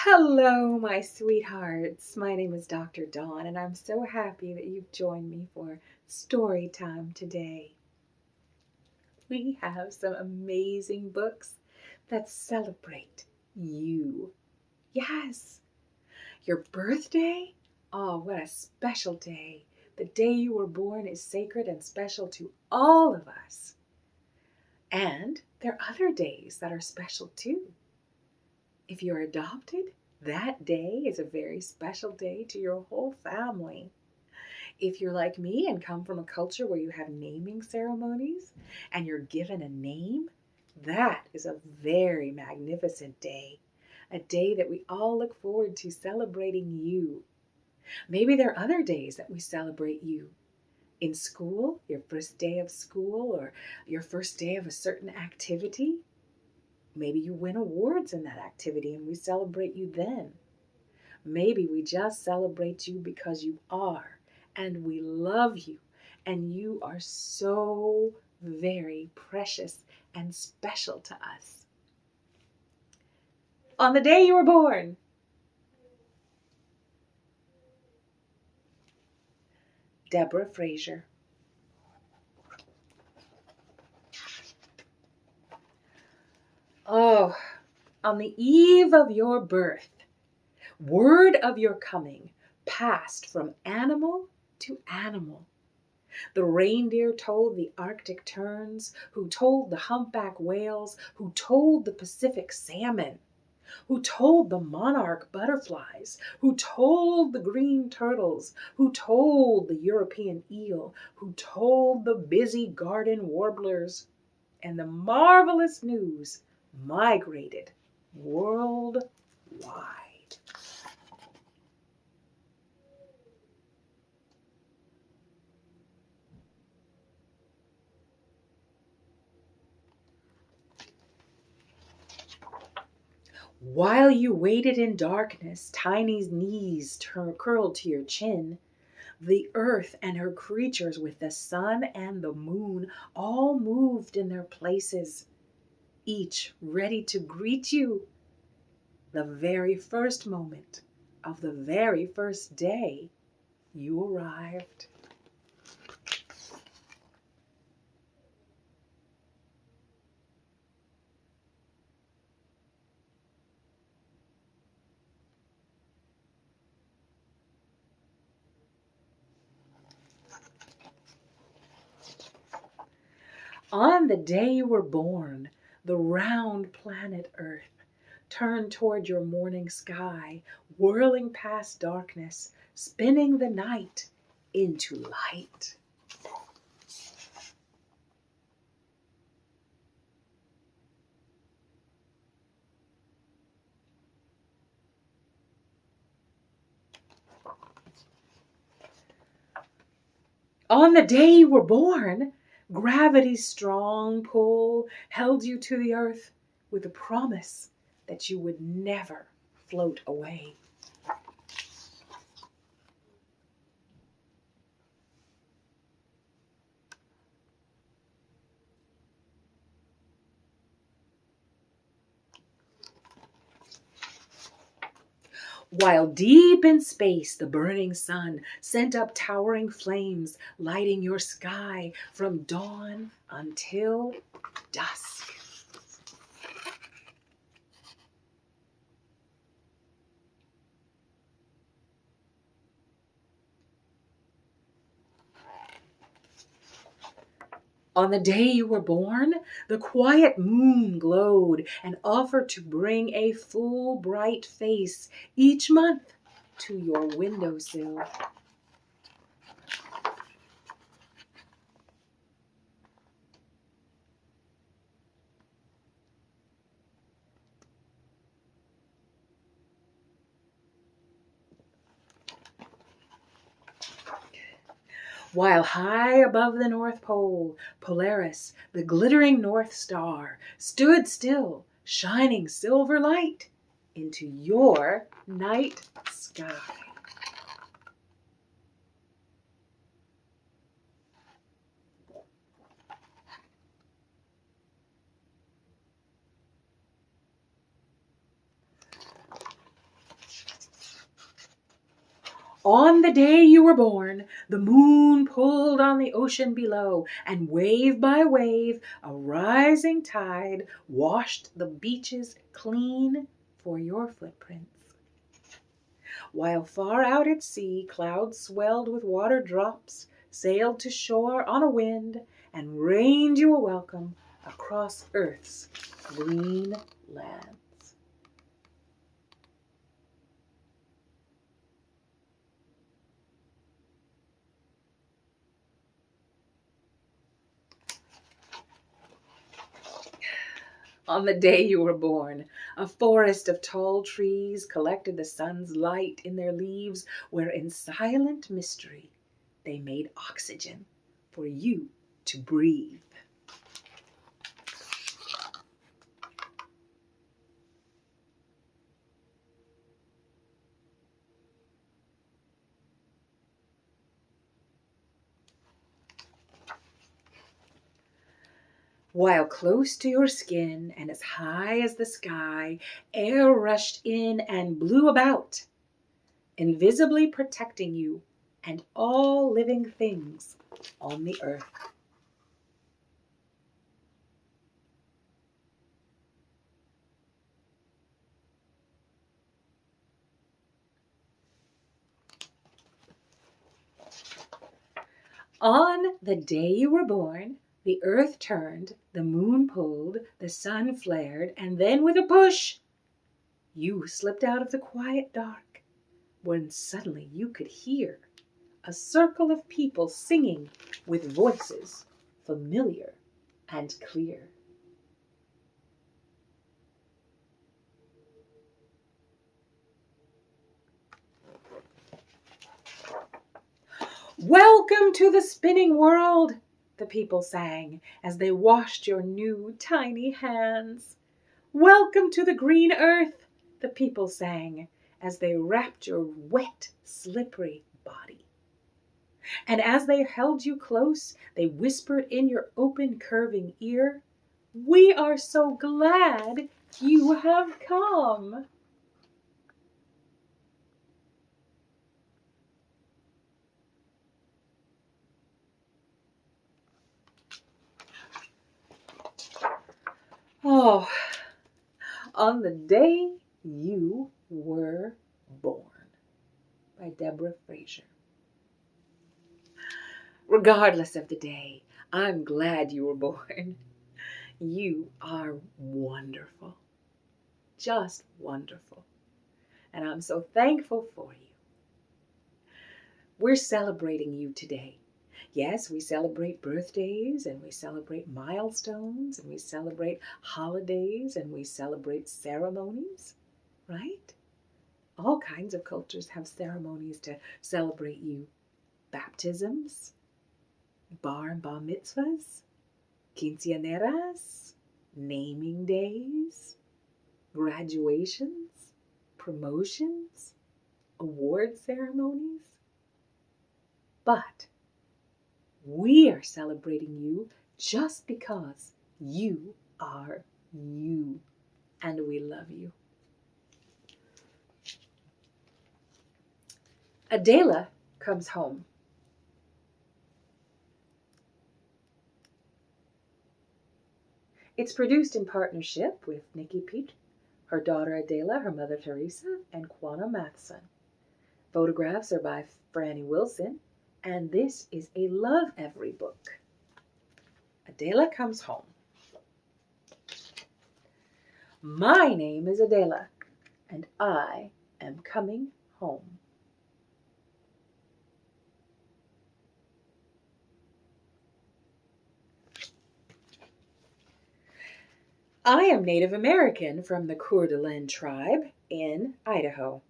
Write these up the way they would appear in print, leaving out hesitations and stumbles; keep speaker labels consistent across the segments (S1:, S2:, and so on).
S1: Hello, my sweethearts. My name is Dr. Dawn, and I'm so happy that you've joined me for story time today. We have some amazing books that celebrate you. Yes, your birthday? Oh, what a special day. The day you were born is sacred and special to all of us. And there are other days that are special too. If you're adopted, that day is a very special day to your whole family. If you're like me and come from a culture where you have naming ceremonies and you're given a name, that is a very magnificent day. A day that we all look forward to celebrating you. Maybe there are other days that we celebrate you. In school, your first day of school or your first day of a certain activity. Maybe you win awards in that activity and we celebrate you then. Maybe we just celebrate you because you are, and we love you, and you are so very precious and special to us. On the day you were born, Deborah Fraser. Oh, on the eve of your birth, word of your coming passed from animal to animal. The reindeer told the Arctic terns, who told the humpback whales, who told the Pacific salmon, who told the monarch butterflies, who told the green turtles, who told the European eel, who told the busy garden warblers, and the marvelous news migrated worldwide. While you waited in darkness, Tiny's knees curled to your chin. The earth and her creatures with the sun and the moon all moved in their places, each ready to greet you. The very first moment of the very first day you arrived. On the day you were born, the round planet Earth turned toward your morning sky, whirling past darkness, spinning the night into light. On the day you were born, gravity's strong pull held you to the earth with the promise that you would never float away. While deep in space the burning sun sent up towering flames, lighting your sky from dawn until dusk. On the day you were born, the quiet moon glowed and offered to bring a full bright face each month to your windowsill. While high above the North Pole, Polaris, the glittering North Star, stood still, shining silver light into your night sky. On the day you were born, the moon pulled on the ocean below, and wave by wave, a rising tide washed the beaches clean for your footprints. While far out at sea, clouds swelled with water drops, sailed to shore on a wind, and rained you a welcome across Earth's green lands. On the day you were born, a forest of tall trees collected the sun's light in their leaves, where in silent mystery they made oxygen for you to breathe. While close to your skin and as high as the sky, air rushed in and blew about, invisibly protecting you and all living things on the earth. On the day you were born, the earth turned, the moon pulled, the sun flared, and then with a push, you slipped out of the quiet dark, when suddenly you could hear a circle of people singing with voices familiar and clear. Welcome to the spinning world, the people sang as they washed your new tiny hands. Welcome to the green earth, the people sang as they wrapped your wet, slippery body. And as they held you close, they whispered in your open, curving ear, "We are so glad you have come." Oh, on the day you were born, by Deborah Fraser. Regardless of the day, I'm glad you were born. You are wonderful, just wonderful, and I'm so thankful for you. We're celebrating you today. Yes, we celebrate birthdays, and we celebrate milestones, and we celebrate holidays, and we celebrate ceremonies, right? All kinds of cultures have ceremonies to celebrate you. Baptisms, bar and bar mitzvahs, quinceañeras, naming days, graduations, promotions, award ceremonies. But we are celebrating you just because you are you, and we love you. Adela comes home. It's produced in partnership with Nikki Pete, her daughter Adela, her mother Teresa, and Quanah Matheson. Photographs are by Franny Wilson, and this is a Love Every book. Adela comes home. My name is Adela, and I am coming home. I am Native American from the Coeur d'Alene tribe in Idaho.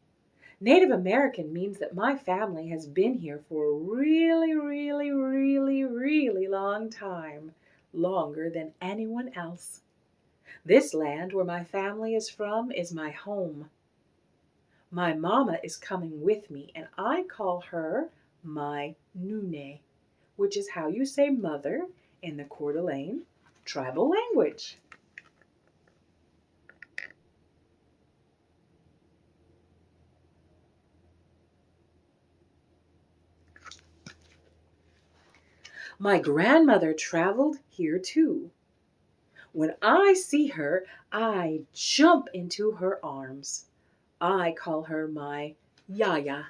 S1: Native American means that my family has been here for a really, really, really, really long time, longer than anyone else. This land where my family is from is my home. My mama is coming with me, and I call her my Nune, which is how you say mother in the Coeur d'Alene tribal language. My grandmother traveled here too. When I see her, I jump into her arms. I call her my Yaya.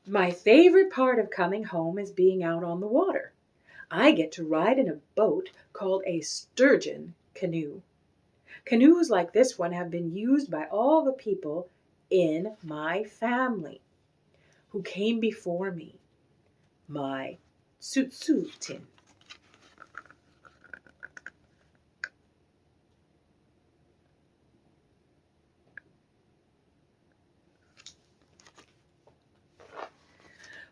S1: My favorite part of coming home is being out on the water. I get to ride in a boat called a sturgeon canoe. Canoes like this one have been used by all the people in my family who came before me, my Tsutsutin.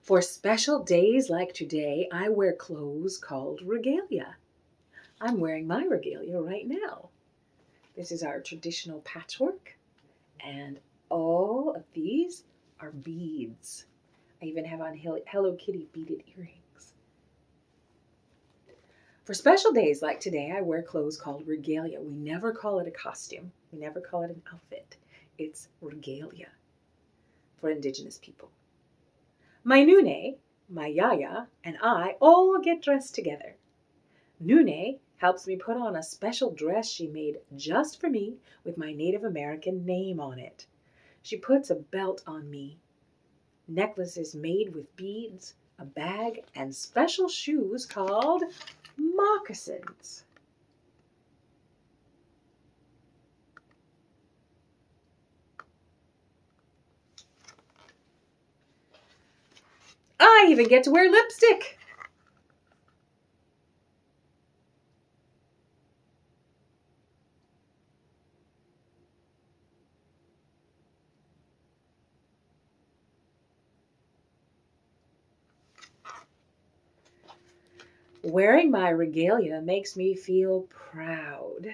S1: For special days like today, I wear clothes called regalia. I'm wearing my regalia right now. This is our traditional patchwork, and all of these are beads. I even have on Hello Kitty beaded earrings. For special days like today, I wear clothes called regalia. We never call it a costume. We never call it an outfit. It's regalia for Indigenous people. My Nune, my Yaya, and I all get dressed together. Nune helps me put on a special dress she made just for me with my Native American name on it. She puts a belt on me, necklaces made with beads, a bag, and special shoes called moccasins. I even get to wear lipstick. Wearing my regalia makes me feel proud.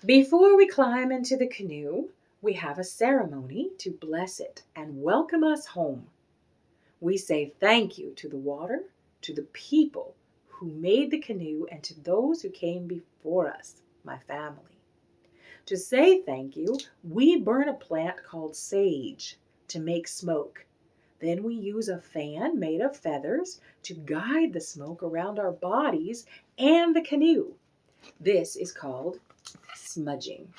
S1: Before we climb into the canoe, we have a ceremony to bless it and welcome us home. We say thank you to the water, to the people who made the canoe, and to those who came before us, my family. To say thank you, we burn a plant called sage to make smoke. Then we use a fan made of feathers to guide the smoke around our bodies and the canoe. This is called smudging.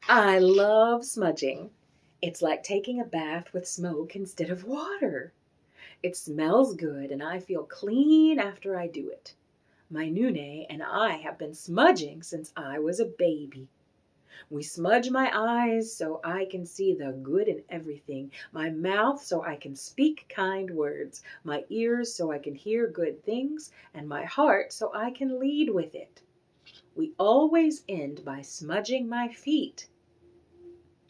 S1: I love smudging. It's like taking a bath with smoke instead of water. It smells good and I feel clean after I do it. My Nune and I have been smudging since I was a baby. We smudge my eyes so I can see the good in everything, my mouth so I can speak kind words, my ears so I can hear good things, and my heart so I can lead with it. We always end by smudging my feet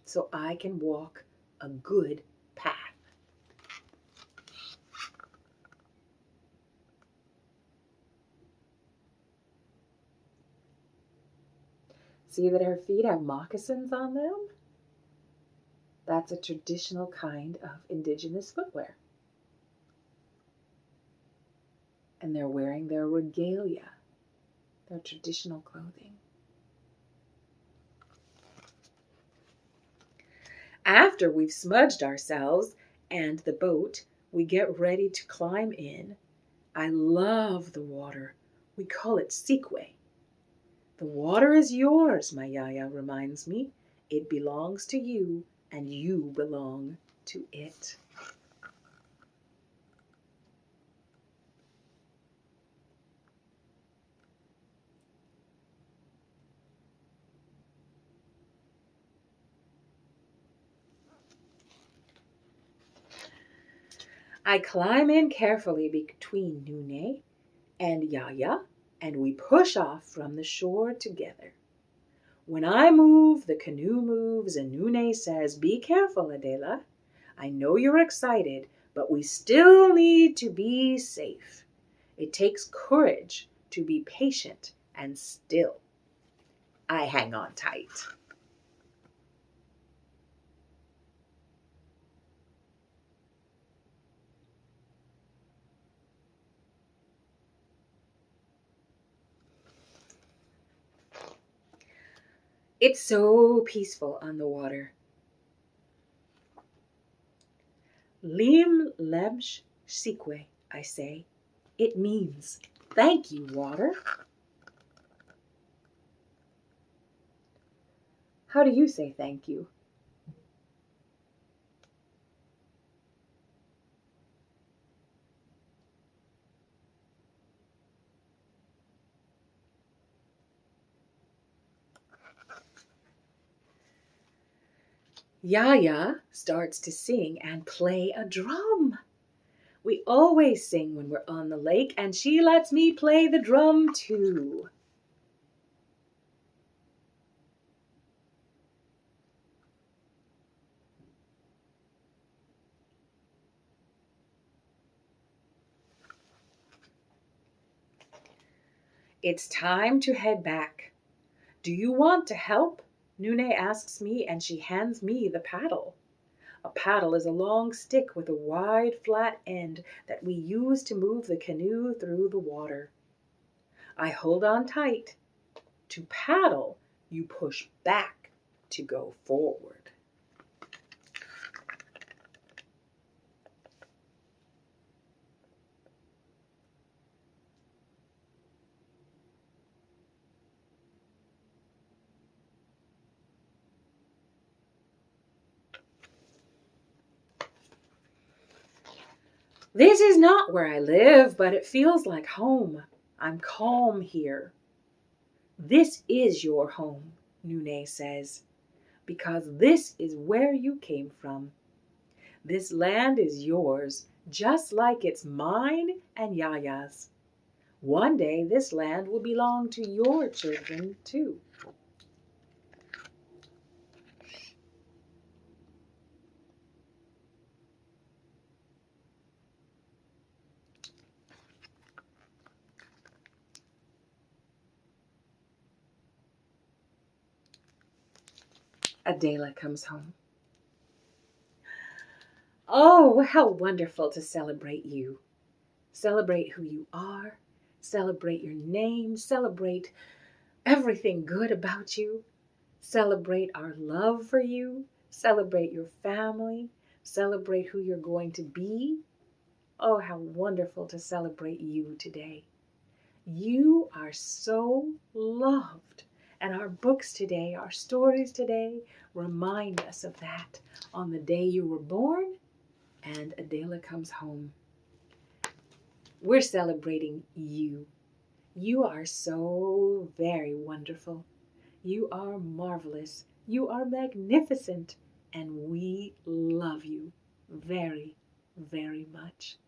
S1: so I can walk a good path. See that her feet have moccasins on them? That's a traditional kind of Indigenous footwear. And they're wearing their regalia, their traditional clothing. After we've smudged ourselves and the boat, we get ready to climb in. I love the water. We call it Sikwe. The water is yours, my Yaya reminds me. It belongs to you, and you belong to it. I climb in carefully between Nune and Yaya, and we push off from the shore together. When I move, the canoe moves, and Nune says, "Be careful, Adela. I know you're excited, but we still need to be safe. It takes courage to be patient and still." I hang on tight. It's so peaceful on the water. Lim lebsh sikwe, I say. It means, thank you, water. How do you say thank you? Yaya starts to sing and play a drum. We always sing when we're on the lake, and she lets me play the drum too. It's time to head back. Do you want to help? Nune asks me, and she hands me the paddle. A paddle is a long stick with a wide, flat end that we use to move the canoe through the water. I hold on tight. To paddle, you push back to go forward. This is not where I live, but it feels like home. I'm calm here. This is your home, Nune says, because this is where you came from. This land is yours, just like it's mine and Yaya's. One day this land will belong to your children too. Adela comes home. Oh, how wonderful to celebrate you. Celebrate who you are. Celebrate your name. Celebrate everything good about you. Celebrate our love for you. Celebrate your family. Celebrate who you're going to be. Oh, how wonderful to celebrate you today. You are so loved. And our books today, our stories today, remind us of that on the day you were born and Adela comes home. We're celebrating you. You are so very wonderful. You are marvelous. You are magnificent. And we love you very, very much.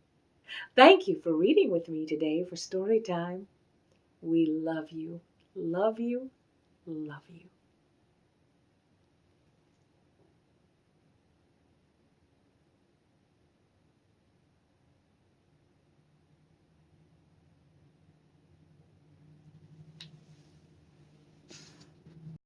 S1: Thank you for reading with me today for story time. We love you, love you, love you.